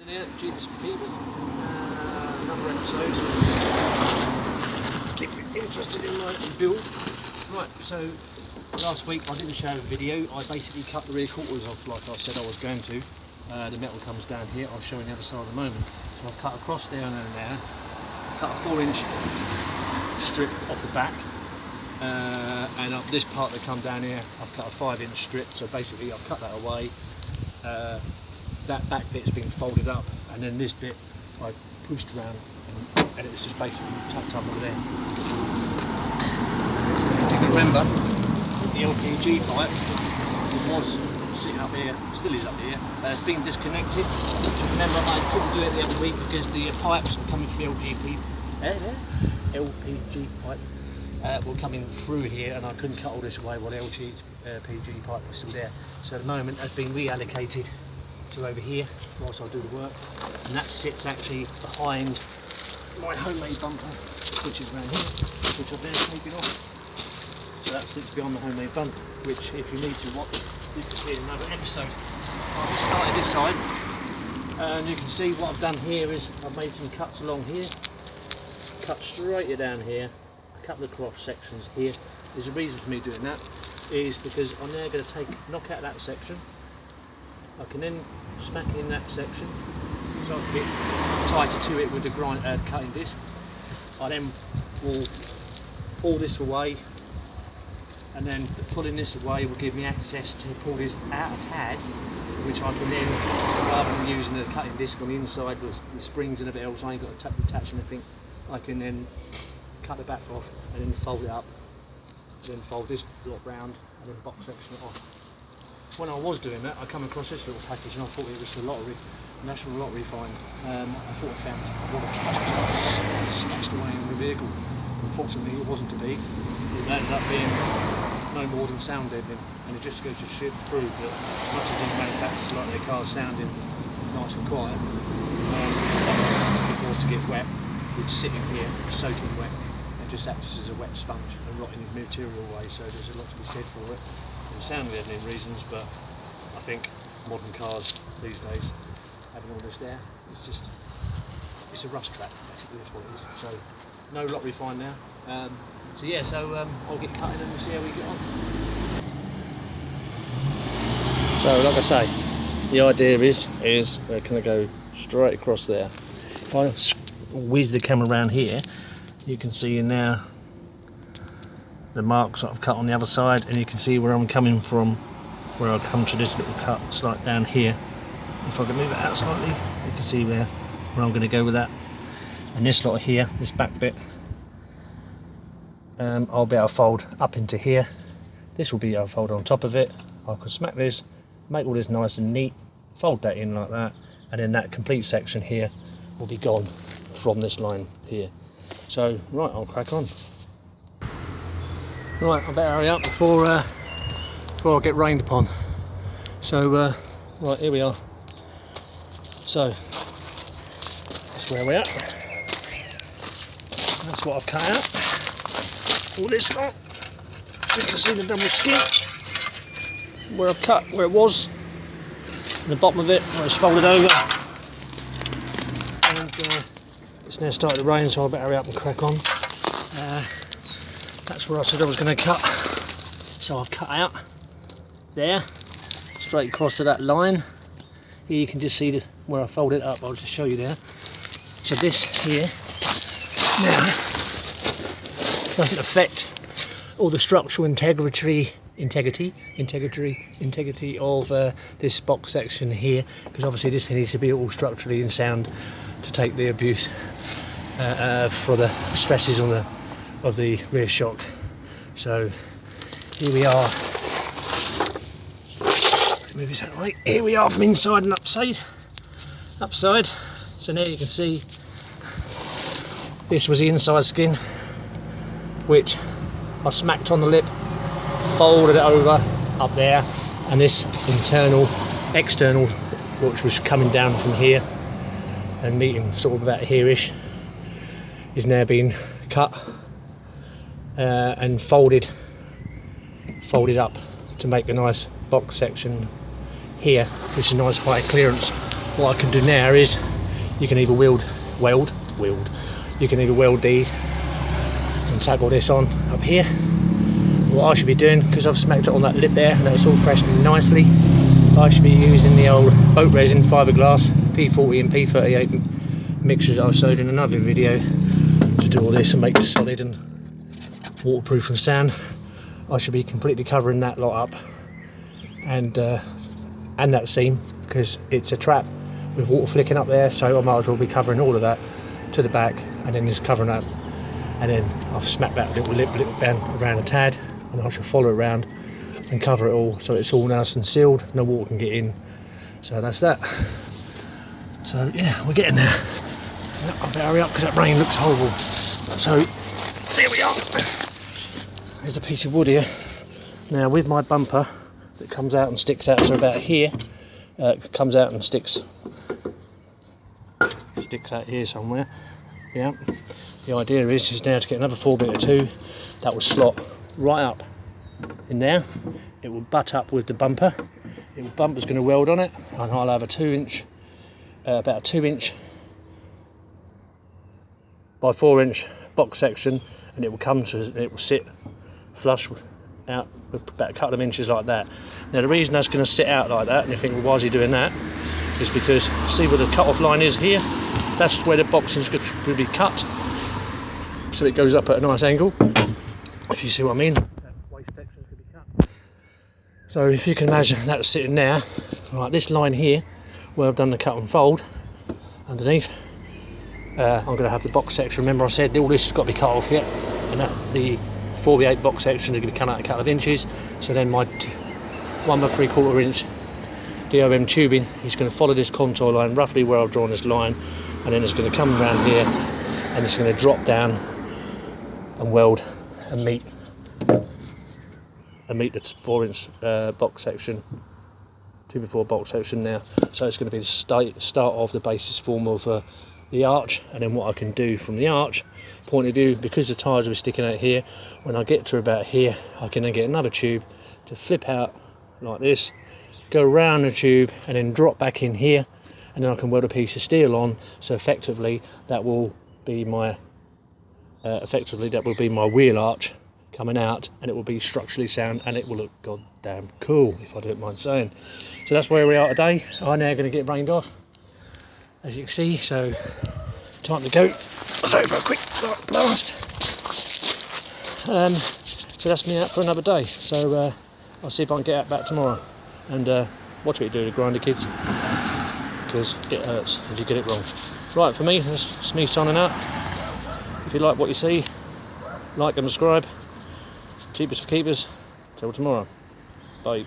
Yeah, Jeepers for Keepers. Another episode. Keep you interested in my build. Right, so last week I didn't show a video. I basically cut the rear quarters off like I said I was going to. The metal comes down here. I'll show you the other side in a moment. So I've cut across there and there. Cut a 4-inch strip off the back. And up this part that come down here, I've cut a 5-inch strip. So basically I've cut that away. That back bit's been folded up, and then this bit I pushed around and it's just basically tucked up over there. If you can remember, the LPG pipe, it was sitting up here, still is up here, it's been disconnected. Remember, I couldn't do it the other week because the pipes coming from the LPG pipe were coming through here, and I couldn't cut all this away while the LPG pipe was still there. So at the moment has been reallocated to over here whilst I do the work, and that sits actually behind my homemade bumper, which is around here, which I've then taken off. So that sits behind the homemade bumper, which if you need to watch, you can see in another episode. I've just started this side, and you can see what I've done here is I've made some cuts along here, cut straight down here, a couple of cross sections here. There's a reason for me doing that, is because I'm now going to knock out that section. I can then smack in that section so I can get tighter to it with the cutting disc. I then will pull this away, and then pulling this away will give me access to pull this out a tad, which I can then, rather than using the cutting disc on the inside with the springs and everything else, I ain't got to attach anything. I can then cut the back off and then fold it up, then fold this block round and then box section it off. When I was doing that, I come across this little package and I thought it was the lottery, National Lottery find. I thought I found a lot of cash stashed away in the vehicle. Unfortunately, it wasn't to be. It ended up being no more than sound deadening, and it just goes to prove that as much as these manufacturers like their cars sounding nice and quiet, if it was to get wet, it's sitting here soaking wet and just acts as a wet sponge and rotting the material away. So there's a lot to be said for it. Sound deadening reasons, but I think modern cars these days, having all this there, it's a rust trap, basically that's what it is. So no lottery find now. I'll get cutting and we'll see how we get on. So like I say, the idea is we're going to go straight across there. If I whiz the camera around here, you can see now the marks that I've cut on the other side, and you can see where I'm coming from, where I come to this little cut slight down here. If I can move it out slightly, you can see where I'm going to go with that. And this lot here, this back bit, I'll be able to fold up into here. This will be able to fold on top of it. I can smack this, make all this nice and neat, fold that in like that, and then that complete section here will be gone from this line here. So right, I'll crack on. Right, I better hurry up before I get rained upon. So, right, here we are. So, that's where we're at. That's what I've cut out. All this lot. You can see the double skin. Where I've cut, where it was. And the bottom of it, where it's folded over. And it's now started to rain, so I better hurry up and crack on. That's where I said I was going to cut, so I've cut out there, straight across to that line. Here you can just see where I fold it up. I'll just show you there. So this here now doesn't affect all the structural integrity of this box section here, because obviously this needs to be all structurally and sound to take the abuse for the stresses on of the rear shock. So here we are. Let's move this out of the way. Here we are from inside and upside. So now you can see this was the inside skin, which I smacked on the lip, folded it over up there, and this external, which was coming down from here and meeting sort of about here-ish, is now being cut and folded up to make a nice box section here, which is a nice high clearance what I can do now is you can either weld, you can either weld these and tackle this on up here. What I should be doing, because I've smacked it on that lip there and it's all pressed nicely, I should be using the old boat resin fiberglass P40 and P38 mixtures that I've showed in another video to do all this and make this solid and waterproof and sound. I should be completely covering that lot up and that seam, because it's a trap with water flicking up there, so I might as well be covering all of that to the back and then just covering up, and then I'll smack that little band around a tad and I shall follow it around and cover it all so it's all nice and sealed, no water can get in. So that's that. So yeah, we're getting there. I better hurry up because that rain looks horrible. So there we are. There's a piece of wood here. Now with my bumper that comes out and sticks out to about here, comes out and sticks out here somewhere. Yeah. The idea is now to get another 4x2 that will slot right up in there. It will butt up with the bumper. The bumper's going to weld on it, and I'll have a 2-inch, about a 2-inch by 4-inch box section, and it will come to, it will sit flush out with about a couple of inches like that. Now the reason that's going to sit out like that, and you think, well, why is he doing that, is because see where the cut-off line is here? That's where the boxing's going to be cut, so it goes up at a nice angle, if you see what I mean. That waist section could be cut. So if you can imagine that sitting there, like this line here, where I've done the cut and fold underneath, I'm going to have the box section. Remember I said all this has got to be cut off yet, and that the 4x8 box section is going to be cut out a couple of inches. So then my 1 3/4 inch DOM tubing is going to follow this contour line roughly where I've drawn this line, and then it's going to come around here and it's going to drop down and weld and meet the 4-inch box section, 2x4 box section now. So it's going to be the start of the basis form of the arch, and then what I can do from the arch point of view, because the tyres will be sticking out here, when I get to about here I can then get another tube to flip out like this, go around the tube and then drop back in here, and then I can weld a piece of steel on. So effectively that will be my wheel arch coming out, and it will be structurally sound and it will look goddamn cool, if I don't mind saying. So that's where we are today. I'm now going to get rained off, as you can see, so time to go. So for a quick blast. So that's me out for another day. So I'll see if I can get out back tomorrow and watch what you do to grinder, kids, because it hurts if you get it wrong. Right, for me, that's me signing out. If you like what you see, like and subscribe. Jeepers for keepers. Till tomorrow. Bye.